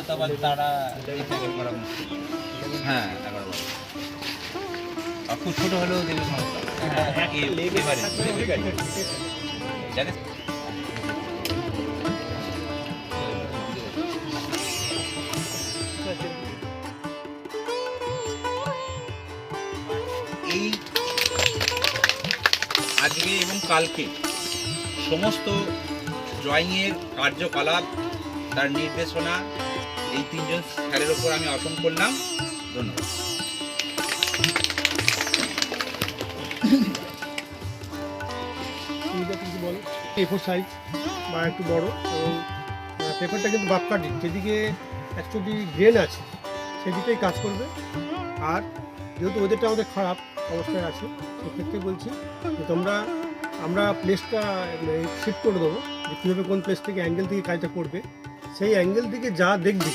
তো আবার তারা করা মুশকিল। হ্যাঁ 11-12 আর খুব ছোট হলেও দেবে সমস্যা। জানেন এই আজকে এবং কালকে সমস্ত ড্রয়িংয়ের কার্যকলাপ তার নির্দেশনা এই তিনজন স্যারের ওপর আমি অর্পণ করলাম। ধন্যবাদ। A4 সাইজ বা একটু বড় এবং পেপারটা কিন্তু বাপ কাটিং, যেদিকে অ্যাকচুয়ালি গ্রেন আছে সেদিকেই কাজ করবে। আর যেহেতু ওদেরটা আমাদের খারাপ অবস্থায় আছে, সেক্ষেত্রে বলছি যে আমরা প্লেসটা শিফট করে দেবো, যে কীভাবে কোন প্লেস থেকে অ্যাঙ্গেল থেকে কাজটা করবে, সেই অ্যাঙ্গেল থেকে যা দেখবে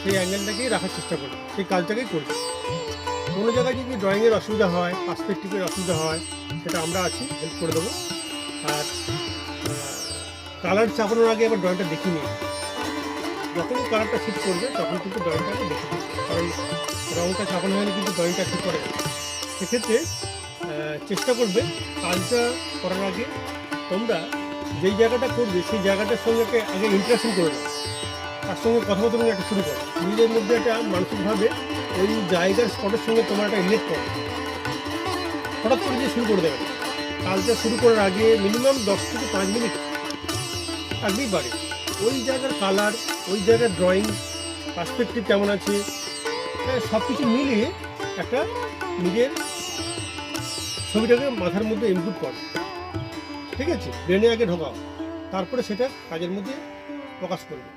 সেই অ্যাঙ্গেলটাকেই রাখার চেষ্টা করবে, সেই কাজটাকেই করবে। কোনো জায়গায় যদি ড্রয়িংয়ের অসুবিধা হয়, পার্সপেক্টিভের অসুবিধা হয়, সেটা আমরা আছি, হেল্প করে দেবো। আর কালার চাপানোর আগে আবার ড্রয়িংটা দেখে নিই, যখনই কালারটা ঠিক করবে তখন কিন্তু ড্রয়িংটাকে দেখে নিই, কারণ রঙটা চাপানো হয়নি কিন্তু ড্রয়িংটা ঠিক করে না। সেক্ষেত্রে চেষ্টা করবে কাজটা করার আগে তোমরা যেই জায়গাটা করবে সেই জায়গাটার সঙ্গে আগে ইন্টারাকশন করে নাও, তার সঙ্গে কথোপকথন একটা শুরু করো, নিজের মধ্যে একটা মানসিকভাবে ওই জায়গার স্পটের সঙ্গে তোমার একটা রিলেট করো। হঠাৎ করে দিয়ে শুরু করে দেবে, কাজটা শুরু করার আগে মিনিমাম 10 থেকে 5 মিনিট আগেই পারে ওই জায়গার কালার, ওই জায়গার ড্রয়িং পার্সপেক্টিভ কেমন আছে, সব কিছু মিলিয়ে একটা নিজের ছবিটাকে মাথার মধ্যে ইনপুট করো। ঠিক আছে, ব্রেনে আগে ঢোকাও, তারপরে সেটা কাজের মধ্যে প্রকাশ করবে।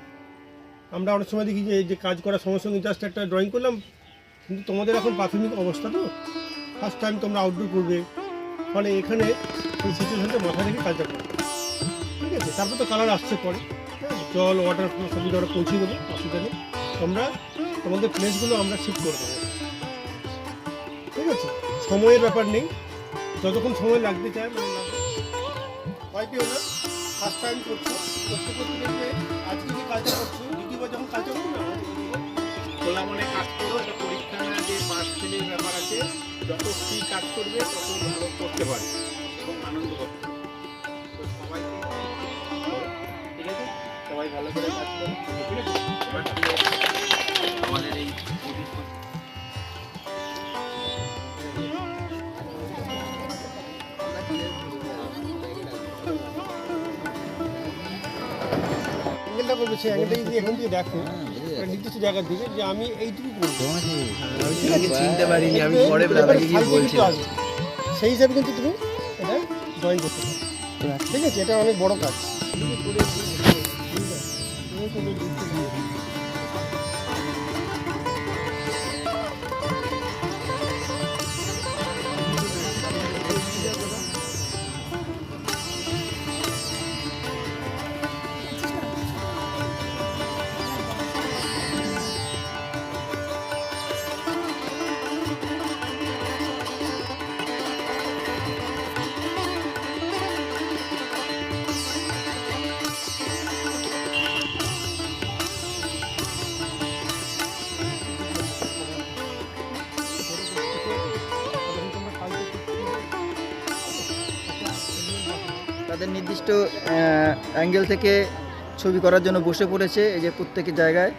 আমরা অনেক সময় দেখি যে কাজ করার সঙ্গে সঙ্গে জাস্ট একটা ড্রয়িং করলাম, কিন্তু তোমাদের এখন প্রাথমিক অবস্থা তো, ফার্স্ট টাইম তোমরা আউটডোর করবে, ফলে এখানে এই সিচুয়েশনটা মাথায় রেখে কাজটা করবে। ঠিক আছে, তারপর তো কালার আসছে পরে, হ্যাঁ, জল ওয়াটার সবই আমরা পৌঁছে দেবো, অসুবিধা নেই। তোমাদের প্লেসগুলো আমরা শিফট করে দেবো। ঠিক আছে, সময়ের ব্যাপার নেই, যতক্ষণ সময় লাগতে চায় হয় কি হলো, ফার্স্ট টাইম করছো, করতে করতে দেখবে আজকে যে কাজটা করছো দ্বিতীয়বার যখন কাজটা করো না, খোলা মনে কাজ করো, এটা পরীক্ষা না যে পাস ফেলের ব্যাপার আছে, যত ফ্রি কাজ করবে তত ভালো করতে পারে এবং আনন্দ করতে পারে। তো সবাইকে ঠিক আছে, সবাই ভালো করে কাজ করো। ঠিক আছে, আমাদের এই অ্যাঙ্গেলটা করবে, সেই অ্যাঙ্গেলটা যদি এখন দিয়ে দেখো নির্দিষ্ট জায়গার দিকে যে আমি এইটুকু করবো, চিনতে পারিনি, আমি পরে বলছিলাম সেই হিসাবে কিন্তু তুমি এটা ড্রয়িং করতে পারো। ঠিক আছে, এটা অনেক বড় কাজ। তাদের নির্দিষ্ট অ্যাঙ্গেল থেকে ছবি করার জন্য বসে পড়েছে, এই যে প্রত্যেকের জায়গায়।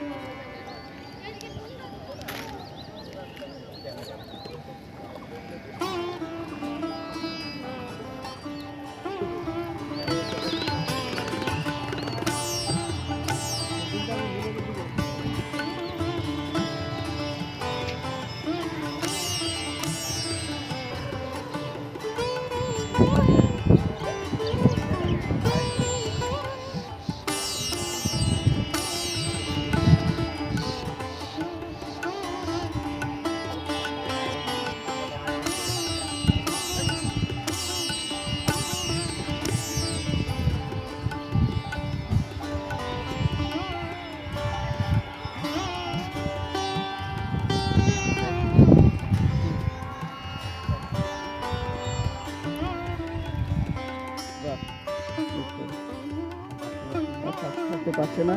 পারছে না।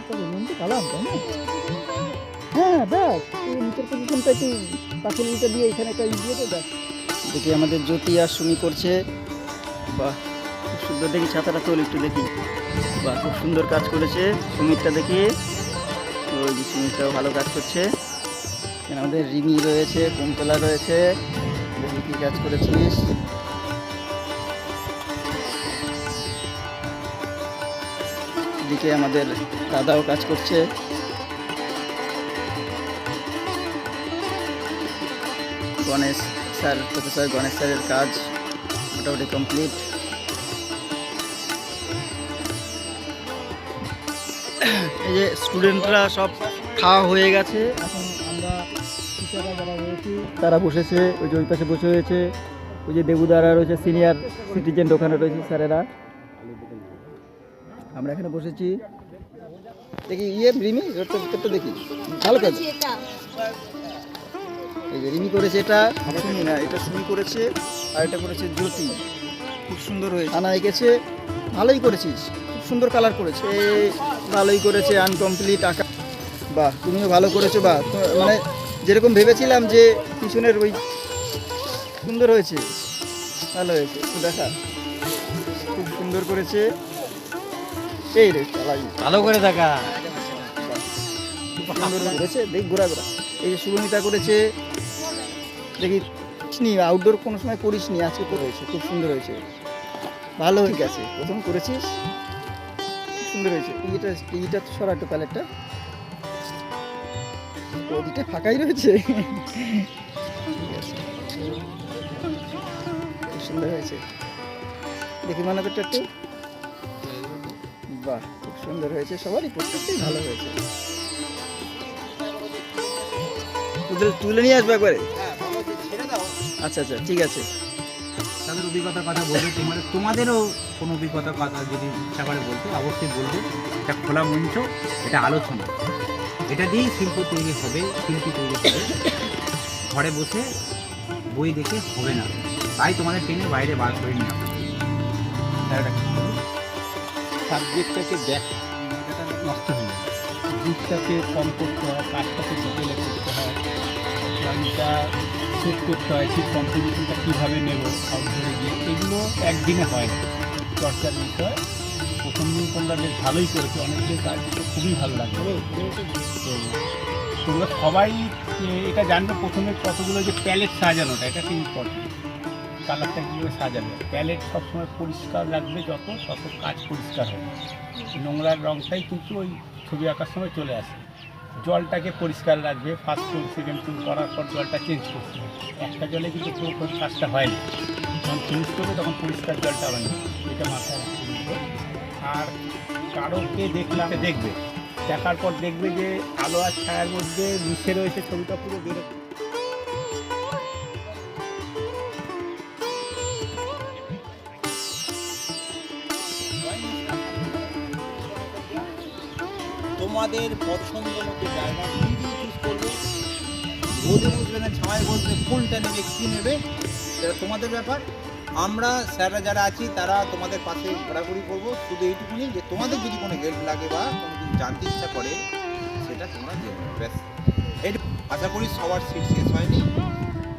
তবে নন্দী কালাম তাই না? হ্যাঁ দেখ এই নিচের পজিশনটা একটু পাশের নিচে দিয়ে এখানে একটা দিয়ে দে দেখ। দেখি আমাদের জ্যোতি আর সুমি করছে। বাহ খুব সুন্দর, দেখি ছাতাটা তোল একটু দেখি। বাহ খুব সুন্দর কাজ করেছে সুমিতটা, দেখি ওই যে সুমিতটাও ভালো কাজ করছে। এখানে আমাদের রিমি রয়েছে, কুন্তলা রয়েছে, দেখি কি কাজ করেছিস। এদিকে আমাদের দাদাও কাজ করছে। গণেশ স্যার, প্রফেসর গণেশ স্যারের কাজ মোটামুটি কমপ্লিট। এই যে স্টুডেন্টরা সব খাওয়া হয়ে গেছে, এখন আমরা টিচাররা যারা রয়েছি তারা বসেছে, ওই যে ওই পাশে বসে হয়েছে, ওই যে দেবুদারা রয়েছে, সিনিয়র সিটিজেন ওখানে রয়েছে স্যারেরা, আমরা এখানে বসেছি। দেখি রিমি তো দেখি ভালো কাজ। এই যে রিমি করেছে এটা, সুমি না এটা সুমি করেছে, আর এটা করেছে জ্যোতি। খুব সুন্দর হয়েছে, আনা এঁকেছে, ভালোই করেছিস, খুব সুন্দর কালার করেছে, ভালোই করেছে। আনকমপ্লিট আঁকা, বাহ তুমিও ভালো করেছো। বাহ মানে যেরকম ভেবেছিলাম যে পিছনের ওই সুন্দর হয়েছে, ভালো হয়েছে, দেখা খুব সুন্দর করেছে। এই রে ভালো করে দেখা সুন্দর করেছে, দেখ ঘোরা ঘোরা। এই যে শুভমিতা করেছে, দেখি আউটডোর কোনো সময় করিস নি, আজকে করেছে, খুব সুন্দর হয়েছে, ভালো হয়ে গেছে। প্রথম করেছিস, খুব সুন্দর হয়েছে। টিভিটা তো সরা একটু কালারটা, ওদিকটা ফাঁকাই রয়েছে, ঠিক আছে, খুব সুন্দর হয়েছে। দেখি মানাবেরটা একটু, বাহ খুব সুন্দর হয়েছে, সবারই প্রত্যেকটাই ভালো হয়েছে। তুলে নিয়ে আসবে একবারে, আচ্ছা আচ্ছা ঠিক আছে। তাদের অভিজ্ঞতার কথা বলবে, তোমাদেরও কোনো অভিজ্ঞতার কথা যদি ইচ্ছা করে বলতে অবশ্যই বলবে। এটা খোলা মঞ্চ, এটা আলোচনা, এটা দিয়েই শিল্প তৈরি হবে, শিল্পী তৈরি হবে। ঘরে বসে বই দেখে হবে না, তাই তোমাদের টেনে বাইরে বার করে নিয়ে আসবে। সাবজেক্টটাকে দেখা নষ্ট হয়ে যায়, দিকটাকে কম করতে হয়, কাজটাকে ডিটেলে করতে হয়, ড্রয়িংটা সেট করতে হয়, ঠিক কম্পোজিশনটা কীভাবে নেব আউটডোরে গিয়ে, এগুলো একদিনে হয় না, চর্চার বিষয়। প্রথম দিন তোমরা বেশ ভালোই করেছো, অনেকের কাজ তো খুবই ভালো লাগবে। তো তোমরা সবাই এটা জানবে প্রথমে কতগুলো যে প্যালেট সাজানোটা, এটা একটা ইম্পর্টেন্ট। কালারটা কীভাবে সাজাবে, প্যালেট সবসময় পরিষ্কার রাখবে, যত তত কাজ পরিষ্কার হবে। নোংরার রঙটাই কিন্তু ওই ছবি আঁকার সময় চলে আসে। জলটাকে পরিষ্কার রাখবে, ফার্স্ট টুল সেকেন্ড টুল করার পর জলটা চেঞ্জ করতে হবে। একটা জলে কিন্তু পুরো কাজটা হয় না, যখন ফিনিশ করবে তখন পরিষ্কার জলটা আবার নেবে, এটা মাথায় রাখতে হবে। আর কারোকে দেখবে, দেখার পর দেখবে যে আলো আর ছায়ার মধ্যে মিশে রয়েছে, ছবিটা পুরো বেরোবে। তোমাদের পছন্দ মতো জায়গা নিজেই চুজ করবে, রোদে বসবে না ছায়ায় বসবে, কোনটা নেবে কী নেবে সেটা তোমাদের ব্যাপার। আমরা স্যাররা যারা আছি তারা তোমাদের পাশে ঘোরাঘুরি করবো। শুধু এইটুকুনি যে তোমাদের যদি কোনো হেল্প লাগে বা কোনো কিছু জানতে ইচ্ছা করে সেটা তোমরা জেনে নেবে, ব্যাস এইটুকু। আশা করি সবার সিট শেষ হয়নি,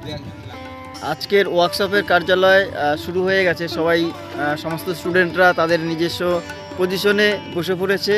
দু একজন লাগবে। আজকের ওয়ার্কশপের কার্যালয় শুরু হয়ে গেছে, সবাই সমস্ত স্টুডেন্টরা তাদের নিজস্ব পজিশনে বসে পড়েছে।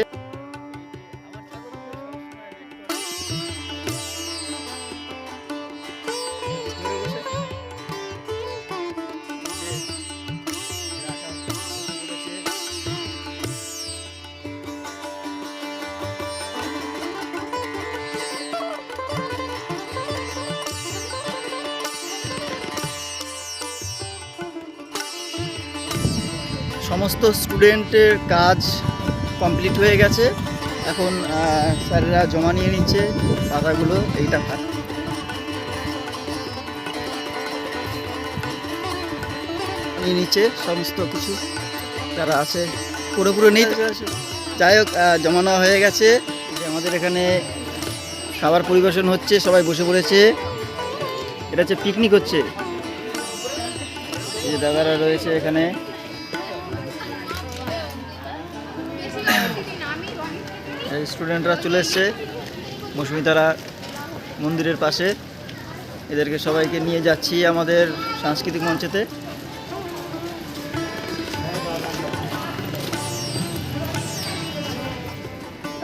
সমস্ত স্টুডেন্টের কাজ কমপ্লিট হয়ে গেছে, এখন স্যারেরা জমা নিয়ে নিচ্ছে পাতাগুলো, এইটা নিয়ে নিচ্ছে সমস্ত কিছু তারা আছে পুরোপুরি নিয়ে। যাই হোক জমা নেওয়া হয়ে গেছে। আমাদের এখানে খাবার পরিবেশন হচ্ছে, সবাই বসে পড়েছে, এটা হচ্ছে পিকনিক হচ্ছে। এই যে দাদারা রয়েছে এখানে, স্টুডেন্টরা চলে এসছে মৌসুমীতারা মন্দিরের পাশে। এদেরকে সবাইকে নিয়ে যাচ্ছি আমাদের সাংস্কৃতিক মঞ্চেতে।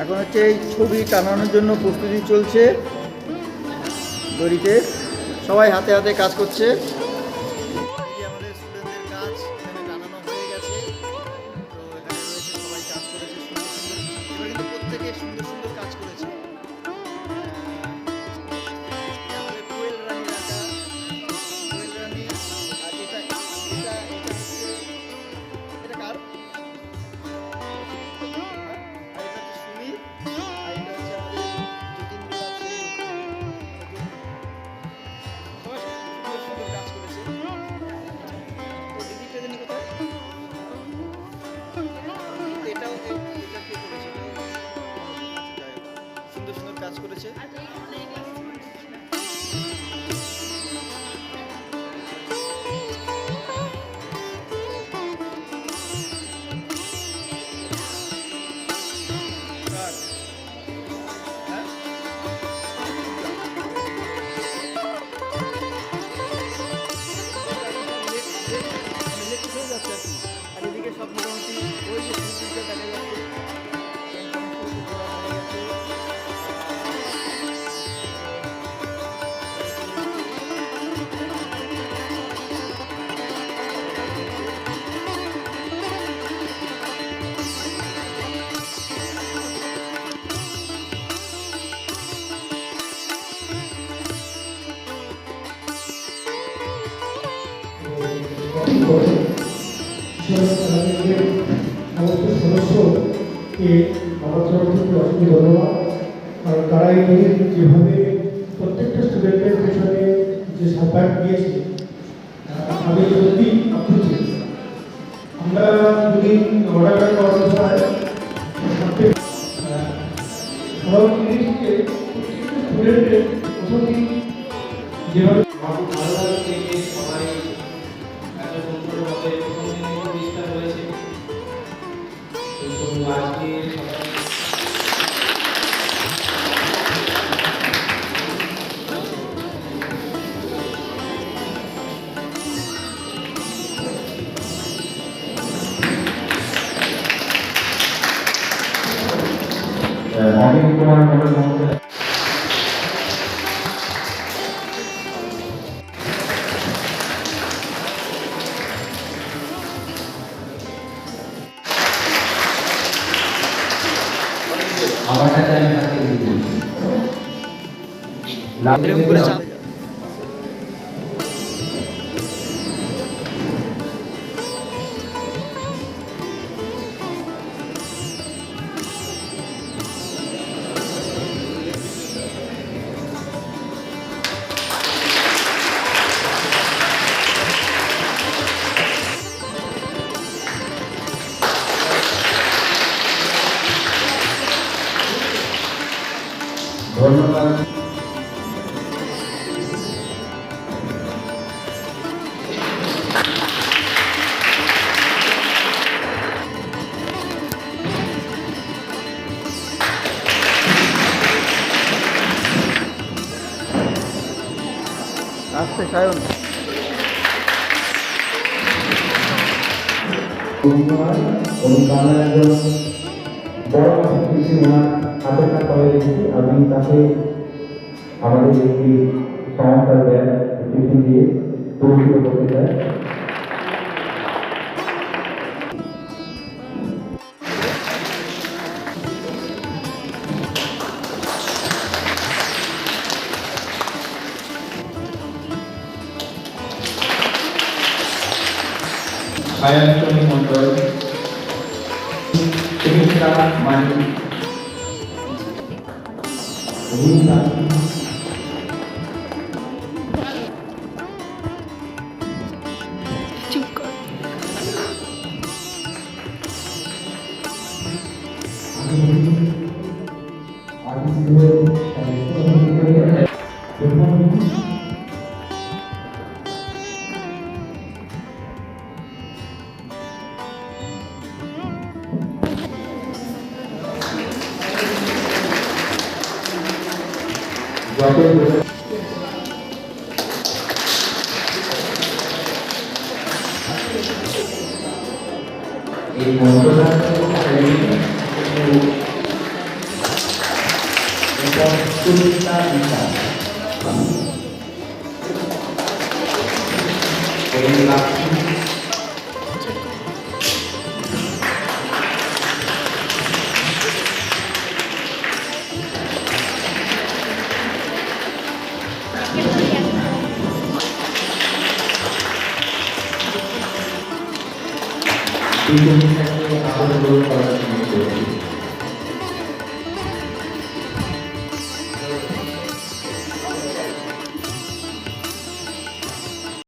এখন হচ্ছে এই ছবি টানানোর জন্য প্রস্তুতি চলছে দড়িতে, সবাই হাতে হাতে কাজ করছে। আমাদের স্টুডেন্টদের কাজ এখানে টানানো হয়ে গেছে, তো এখানে রয়েছে সবাই কাজ করেছে সুন্দর সুন্দর। এবার কিন্তু প্রত্যেকে সুন্দর সুন্দর কাজ করেছে। আমাদের কোয়েল রানী রাখা, কোয়েল রানী। আর এটা হচ্ছে এটা কার? আর এটা হচ্ছে সুমি, আর এটা হচ্ছে আমাদের যতীন্দ্রনাথ সেন। সবাই সুন্দর সুন্দর কাজ করেছে। তো দিদিটা জানি কোথায়? এটাও এটা কে করেছে? যাই হোক, সুন্দর সুন্দর কাজ করেছে। কার? হ্যাঁ? ইলেকট্রিক হয়ে যাচ্ছে আর কি। আর এদিকে সব মোটামুটি ওই যে সূর্যটা দেখা যাচ্ছে, সমস্ত সদস্যকে আমার তরফ থেকে অসংখ্য ধন্যবাদ। কারণ তারা এই যেভাবে প্রত্যেকটা স্টুডেন্টের পেছনে যে সাপোর্ট দিয়েছে, আমি সত্যি আপ্লুত। আমরা যদি অর্ডার অনুসারে সব জিনিসকে প্রত্যেকটা স্টুডেন্টের প্রথমেই যেভাবে ভালো লাগছে যে সবাই এত সুন্দরভাবে প্রথম দিনে প্রতিষ্ঠা হয়েছে। তো আজকে অনেক তোমার মনের মধ্যে আমার সাথে আমি থাকতে দিচ্ছি এরকম করে চাপ। ধন্যবাদ। আসতে সায়ন। অনুষ্ঠানের একজন বড় কৃষি ওনার হাতের কাজ করে রেখেছি। আমি তাকে আমাদের একটি সংস্থার ব্যাগ টিফিন দিয়ে পুরস্কৃত করতে চাই। সায়ন্তনী মন্ডল, চিকিৎসা মানি, চুপ কর। এই মন্ত্রটা সুনিতা বিশ্বাস এই লাক্ষ্মী এই কমিটিটাকে আবেদন করার জন্য